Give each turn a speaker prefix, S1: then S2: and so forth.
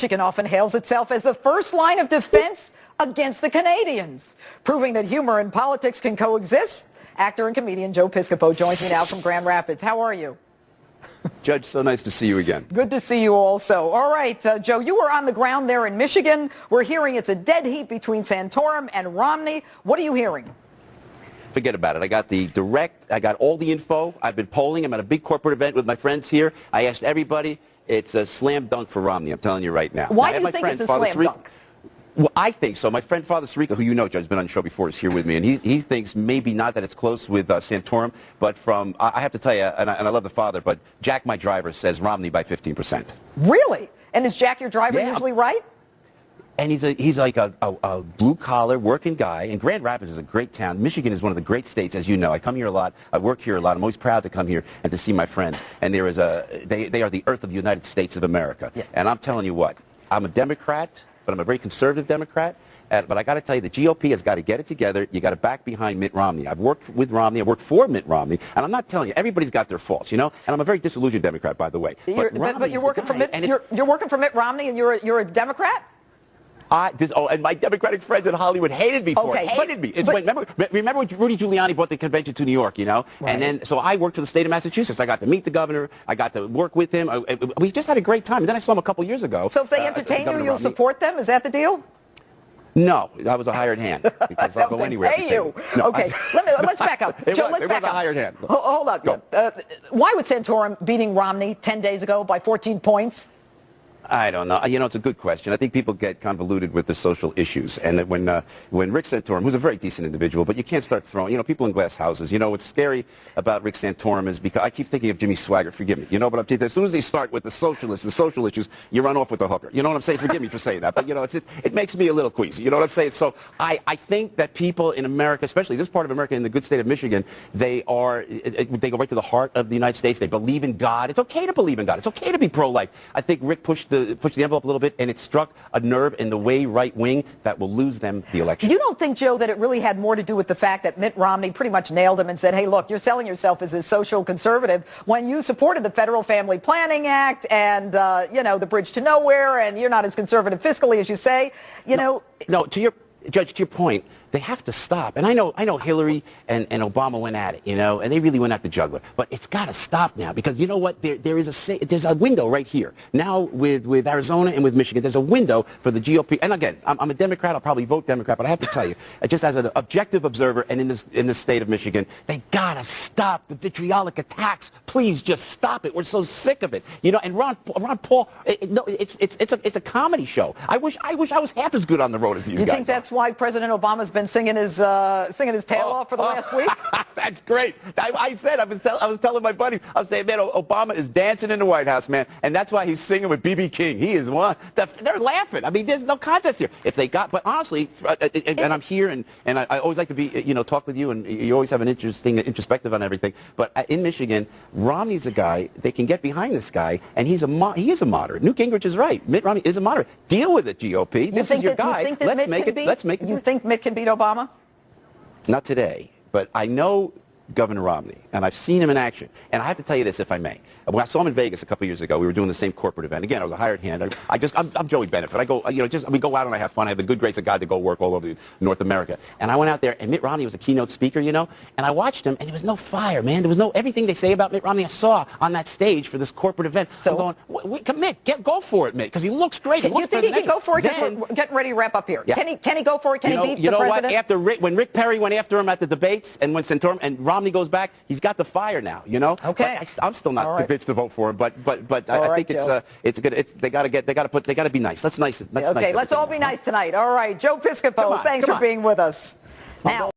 S1: Michigan often hails itself as the first line of defense against the Canadians. Proving that humor and politics can coexist, actor and comedian Joe Piscopo joins me now from Grand Rapids. How are you?
S2: Judge, so nice to see you again.
S1: Good to see you also. All right, Joe, you were on the ground there in Michigan. We're hearing it's a dead heat between Santorum and Romney. What are you hearing?
S2: Forget about it. I got all the info. I've been polling. I'm at a big corporate event with my friends here. I asked everybody. It's a slam dunk for Romney, I'm telling you right now.
S1: Why do you think it's a slam dunk?
S2: Well, I think so. My friend Father Sirica, who you know, Judge, has been on the show before, is here with me, and he thinks maybe not that it's close with Santorum, but I have to tell you, and I love the father, but Jack, my driver, says Romney by 15%.
S1: Really? And is Jack your driver usually right?
S2: And he's like a blue-collar working guy, and Grand Rapids is a great town. Michigan is one of the great states, as you know. I come here a lot. I work here a lot. I'm always proud to come here and to see my friends. And they are the earth of the United States of America. Yeah. And I'm telling you what, I'm a Democrat, but I'm a very conservative Democrat. But I got to tell you, the GOP has got to get it together. You got to back behind Mitt Romney. I've worked with Romney. I worked for Mitt Romney. And I'm not telling you, everybody's got their faults, you know? And I'm a very disillusioned Democrat, by the way.
S1: But you're working for Mitt, you're working for Mitt Romney, and you're a Democrat?
S2: And my Democratic friends in Hollywood hated me for it. Hated me. Remember when Rudy Giuliani brought the convention to New York, you know? Right. And then, so I worked for the state of Massachusetts. I got to meet the governor. I got to work with him. We just had a great time. And then I saw him a couple years ago.
S1: So if they entertain you, you'll support them? Is that the deal?
S2: No, I was a hired hand because I'll go anywhere.
S1: Pay you. No, okay, let's back up. Joe, let's back up.
S2: It was a hired hand.
S1: Hold on. Why would Santorum beating Romney 10 days ago by 14 points?
S2: I don't know. You know, it's a good question. I think people get convoluted with the social issues. And that when Rick Santorum, who's a very decent individual, but you can't start throwing, you know, people in glass houses. You know, what's scary about Rick Santorum is because I keep thinking of Jimmy Swaggart, forgive me. You know, but I'm telling you, as soon as they start with the socialists, the social issues, you run off with the hooker. You know what I'm saying? Forgive me for saying that. But, you know, it makes me a little queasy. You know what I'm saying? So I think that people in America, especially this part of America, in the good state of Michigan, they go right to the heart of the United States. They believe in God. It's okay to believe in God. It's okay to be pro-life. I think Rick pushed the envelope a little bit, and it struck a nerve in the way right wing that will lose them the election.
S1: You don't think, Joe, that it really had more to do with the fact that Mitt Romney pretty much nailed him and said, hey, look, you're selling yourself as a social conservative when you supported the Federal Family Planning Act and, you know, the bridge to nowhere, and you're not as conservative fiscally as you say, No,
S2: Judge, to your point, they have to stop. And I know Hillary and Obama went at it, you know, and they really went at the juggler. But it's got to stop now because you know what? There's a window right here. Now with Arizona and with Michigan, there's a window for the GOP. And again, I'm a Democrat. I'll probably vote Democrat. But I have to tell you, just as an objective observer and in this state of Michigan, they got to stop the vitriolic attacks. Please just stop it. We're so sick of it. You know, and Ron Paul, it's a comedy show. I wish I was half as good on the road as these guys.
S1: You think that's why President Obama's been singing his tail off for the last week?
S2: That's great. I was telling my buddy, I was saying, man, Obama is dancing in the White House, man, and that's why he's singing with B.B. King. He is one. They're laughing. I mean, there's no contest here. But honestly, and I'm here, and I always like to be, you know, talk with you, and you always have an interesting introspective on everything. But in Michigan, Romney's a guy. They can get behind this guy, and he is a moderate. Newt Gingrich is right. Mitt Romney is a moderate. Deal with it, GOP. This is your guy. Let's make it.
S1: You think Mitt can beat Obama?
S2: Not today, but I know Governor Romney, and I've seen him in action. And I have to tell you this, if I may. When I saw him in Vegas a couple years ago, we were doing the same corporate event. Again, I was a hired hand. I'm Joey Benefit. I go, you know, we go out and I have fun. I have the good grace of God to go work all over North America. And I went out there, and Mitt Romney was a keynote speaker, you know. And I watched him, and there was no fire, man. There was no everything they say about Mitt Romney I saw on that stage for this corporate event. So I'm going, Mitt, go for it, Mitt, because he looks great.
S1: You think he can go for it? Because we're getting ready to wrap up here. Yeah. Can he go for it? Can he beat the president?
S2: You know what? When Rick Perry went after him at the debates, and when Santorum and Romney goes back, he's got the fire now, you know.
S1: Okay.
S2: I'm still not convinced to vote for him, but I think it's good. They got to be nice. Let's all be nice tonight. All right, Joe Piscopo, thanks for being with us. Now.